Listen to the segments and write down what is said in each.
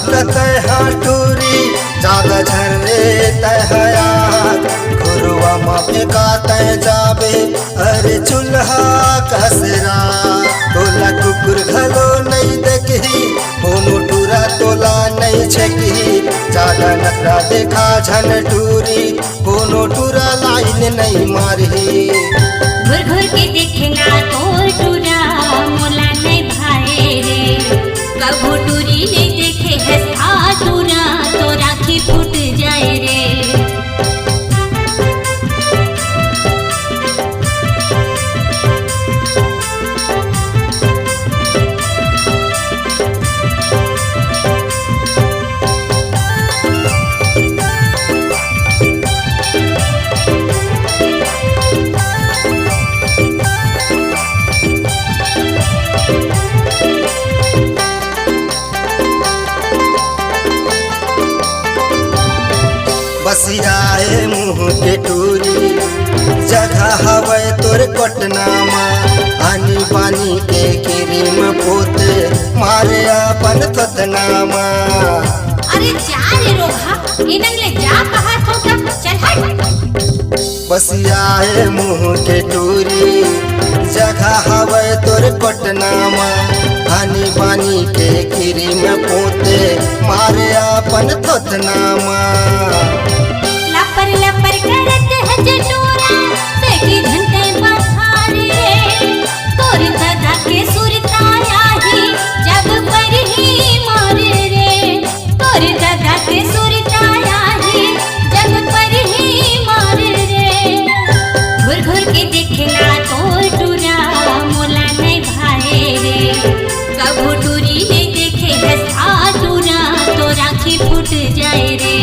हफलत हाटूरी ज्यादा झररे तहया गुरुआ माफे का तय जाबे अरे चूल्हा कसरा तोला कुकुर घलो नहीं देखी कोनो टूरा तोला नहीं छकी ज्यादा नखरा देखा झन टूरी कोनो टूरा लाइन नहीं मारी घुर घुर के देखना तोर टूरा मोला नहीं भाए रे कभू टूरी नहीं देखे हंसा टूरा तो राखी फूट जाए रे। बसियाए मुँह के टूरी जगह हवे तोर कोटनामा आनी पानी के क्रीम पोते मारे अपन ततनामा। अरे जा रे रोहा इनंगले जा कहा ठोका चल हट। बसियाए मुँह के टूरी जगह हवे तोर कोटनामा आनी पानी के क्रीम पोते मारे अपन ततनामा। लपर लपर करत है जटोरा देखी घंटे बहारे तोर दादा के सुरताया ही जब पर ही मारे रे तोर दादा के सुरताया ही जब पर ही मारे रे। घुर घुर के देखना तोर टूरा मोला नहीं भाए रे कभू टूरी नहीं देखे हंसा टूरा तो राखी फूट जाए रे।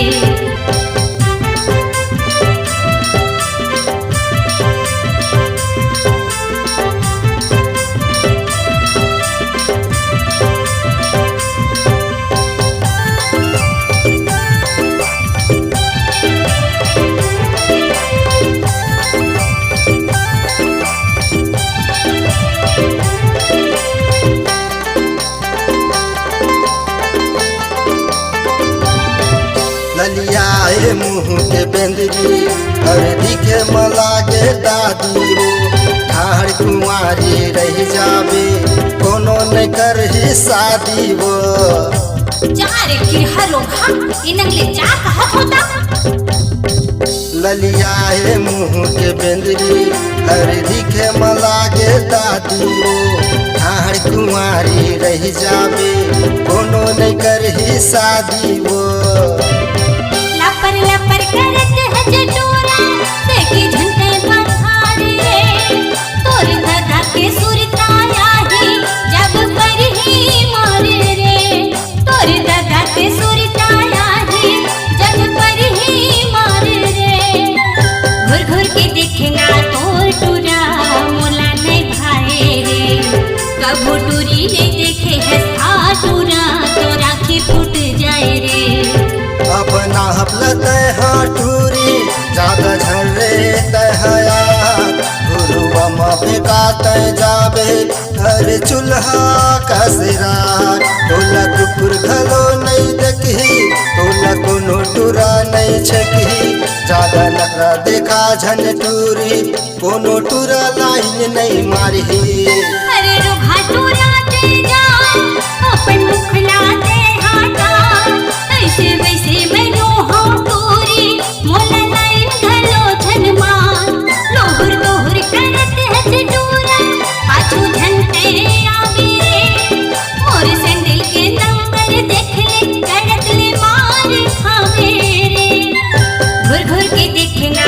ललियाए मुँह के बेंदरी और दिखे मलागे दादी रो ठाड़ कुंवारी रह जाबे कोनो न कर ही शादी वो। चारे की हरोखा इनंगले जा कहत होता। ललियाए मुँह के बेंदरी और दिखे मलागे दादी रो ठाड़ कुंवारी रह जाबे कोनो न कर ही शादी वो। लपर लपर करत है जटोरा देखी झंटे बहारे तोर दादा के सुरताया ही जब पर ही मारे रे तोर दादा के सुरताया ही जब पर ही मारे रे। घुर घुर के देखना तोर टूरा मोला नहीं भाए रे कभू टूरी नहीं देखे हंसा टूरा तो राखी फूट जाए रे। अपना हफलत हाटूरी ज्यादा झर्रे तहया गुरुआ माफे का तय जाबे अरे चूल्हा कसरा तोला कुकुर घलो नहीं देखी तोला कोनो टूरा नहीं छकी ज्यादा नखरा देखा झन टूरी कोनो टूरा लाइन नहीं मारी। अरे रोहा टूरा ते जा अपन मुखला ते हाटा ऐसे वैसे मैनू हो टूरी मोला लाइन घलो झनमा लोहुर दोहुर करत है टूरा पाछू झंटे आगे मोर सैंडल के नंबर देख ले करत ले मार खावे रे। घुर घुर के देखना